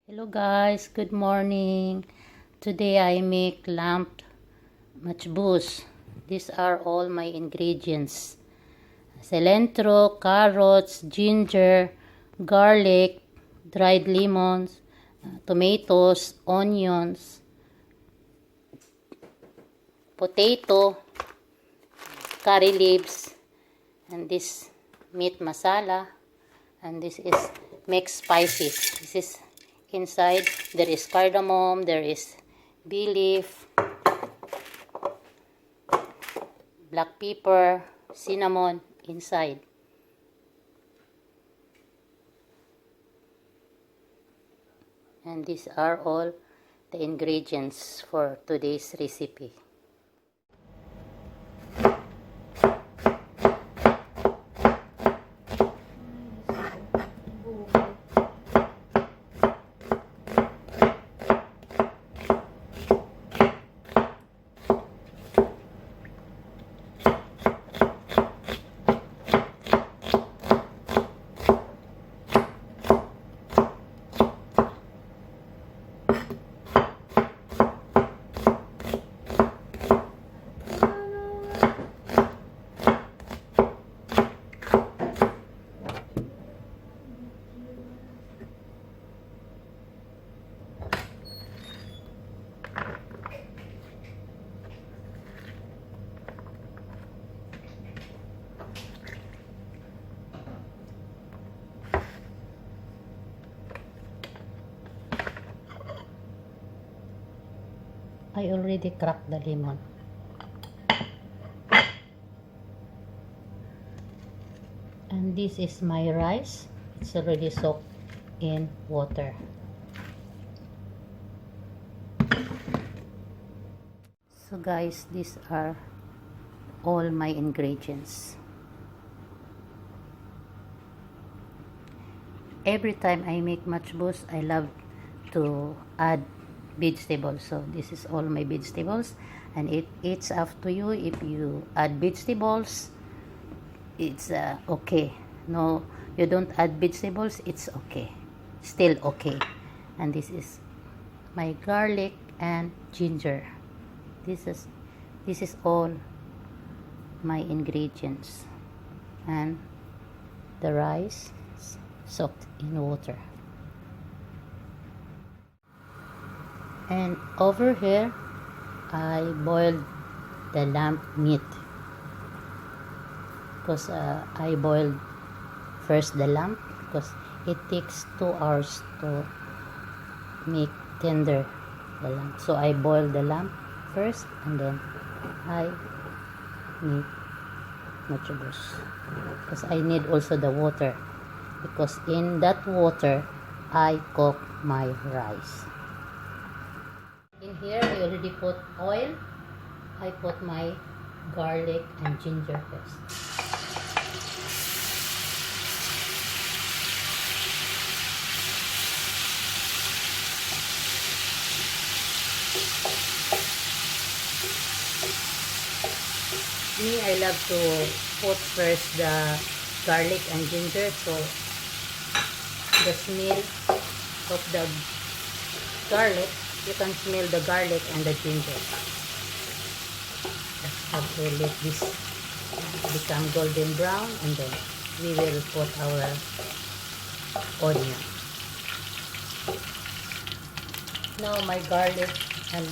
Hello guys, good morning. Today I make lamb matchboos. These are all my ingredients. Cilantro, carrots, ginger, garlic, dried lemons, tomatoes, onions, potato, curry leaves, and this meat masala, and this is mixed spices. This is inside. There is cardamom, there is bay leaf, black pepper, cinnamon inside. And these are all the ingredients for today's recipe. I already cracked the lemon. And this is my rice. It's already soaked in water. So guys, these are all my ingredients. Every time I make matchboos, I love to add vegetables. So this is all my vegetables, and it's up to you. If you add vegetables, it's okay. No, you don't add vegetables, it's okay, still okay. And this is my garlic and ginger. This is all my ingredients, and the rice soaked in water. And over here, I boiled the lamb meat, because I boiled first the lamb, because it takes 2 hours to make tender the lamb. So I boiled the lamb first, and then I make matchboos, because I need also the water, because in that water I cook my rice. In here, I already put oil. I put my garlic and ginger paste. Me, I love to put first the garlic and ginger, so the smell of the garlic, you can smell the garlic and the ginger. Just have to let this become golden brown, and then we will put our onion. Now my garlic and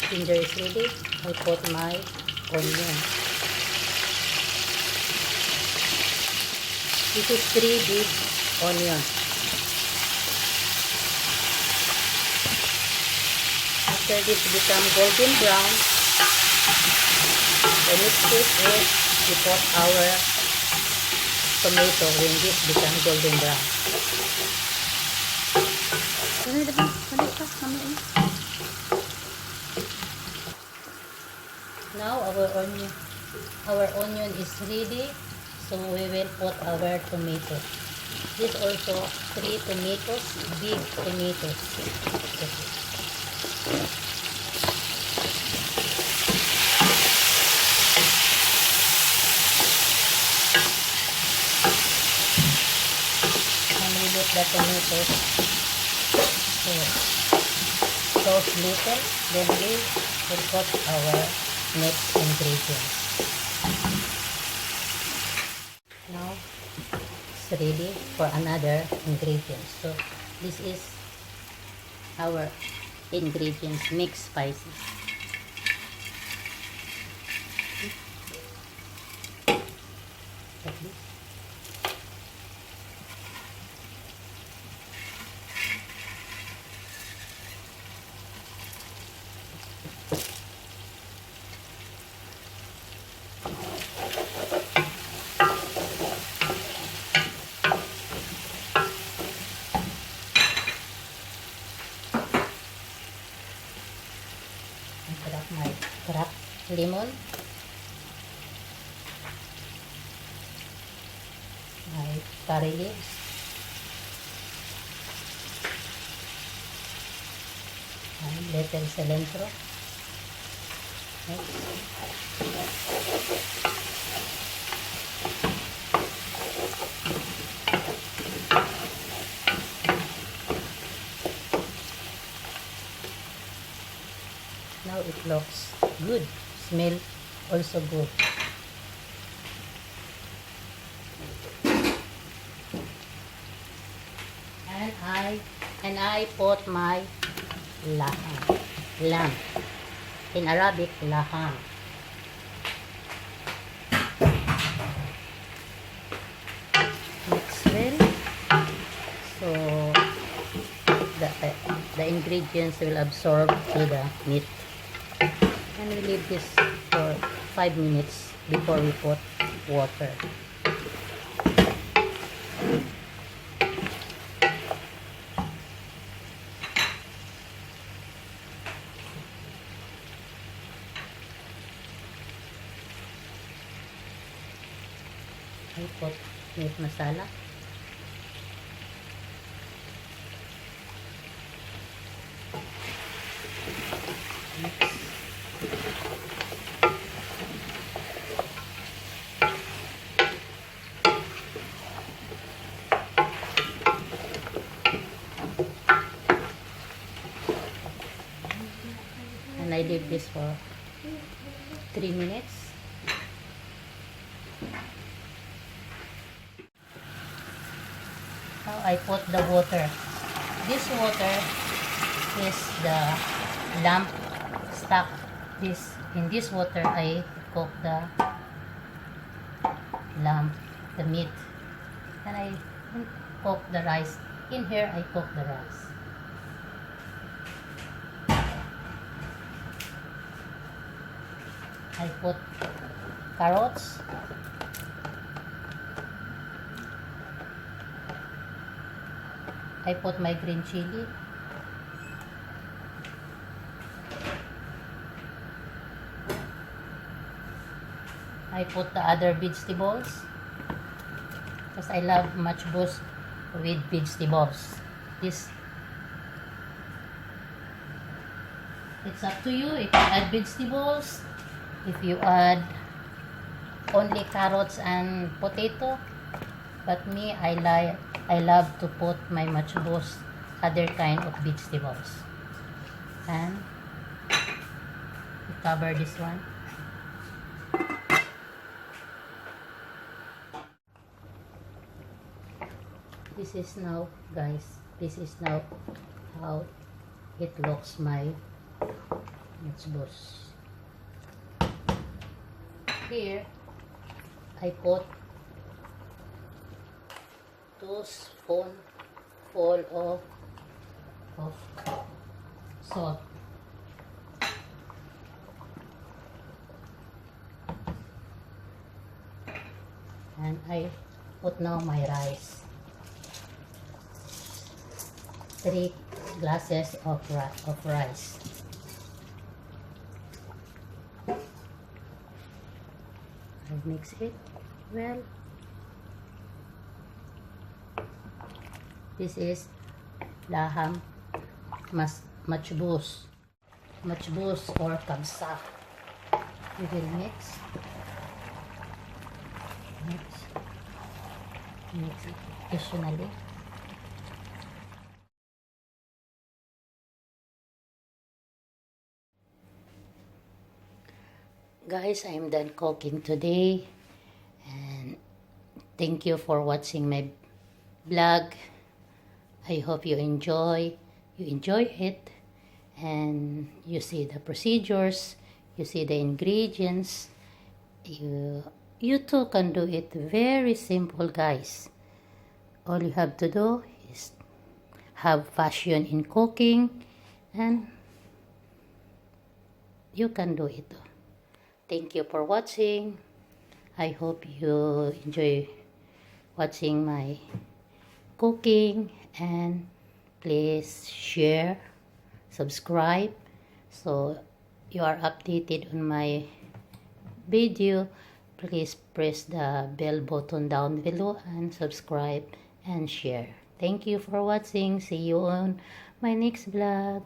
ginger is ready. I put my onion. This is 3 big onions. After this become golden brown, the next step is we put our tomato when this become golden brown. Now our onion is ready, so we will put our tomato. This also 3 tomatoes, big tomatoes. And we let the tomatoes toast little, then we will put our next ingredients. Now it's ready for another ingredient. So this is our ingredients, mixed spices. Like this. Crack my cracked lemon, my curry leaves, and little cilantro. Now it looks good. Smell also good. And I put my lamb. In Arabic, laham. Mix well. So the ingredients will absorb to the meat. And we leave this for 5 minutes before we put water. I put meat masala. And I leave this for 3 minutes. Now I put the water. This water is the lamb stock. In this water I cook the lamb, the meat, and I cook the rice. In here I cook the rice. I put carrots, I put my green chili, I put the other vegetables because I love matchboos with vegetables. It's up to you if you add vegetables, if you add only carrots and potato. But me, I love to put my matchboos other kind of vegetables. And we cover this one. This is now, guys, this is now how it looks, my matchboos. Here I put 2 spoonfuls of salt. And I put now my rice. 3 glasses of rice. I mix it well. This is laham matchboos or kabsa. We will mix it additionally. Guys, I'm done cooking today, and thank you for watching my vlog. I hope you enjoy it, and you see the procedures, you see the ingredients. You too can do it. Very simple, guys. All you have to do is have passion in cooking, and you can do it. Thank you for watching. I hope you enjoy watching my cooking, and please share, subscribe, so you are updated on my video. Please press the bell button down below and subscribe and share. Thank you for watching. See you on my next vlog.